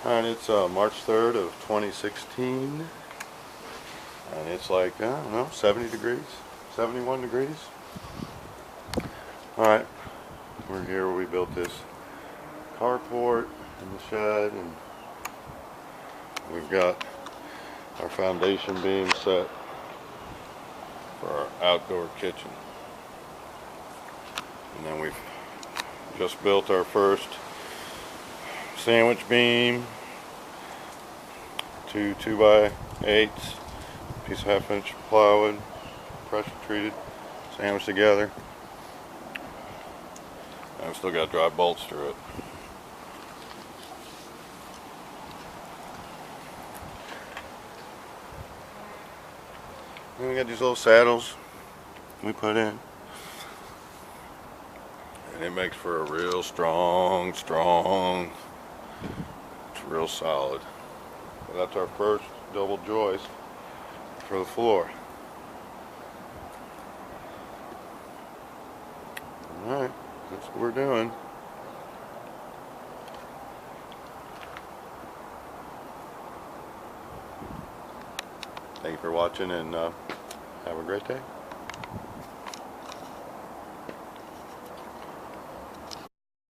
Alright, it's March 3rd of 2016, and it's like, I don't know, 70 degrees, 71 degrees. Alright, we're here where we built this carport in the shed, and we've got our foundation beam set for our outdoor kitchen. And then we've just built our first sandwich beam, two 2x8s, piece of 1/2 inch plywood, pressure treated, sandwiched together. And I've still got dry bolts through it. And we got these little saddles we put in. And it makes for a real strong, it's real solid. So that's our first double joist for the floor. Alright, that's what we're doing. Thank you for watching, and have a great day.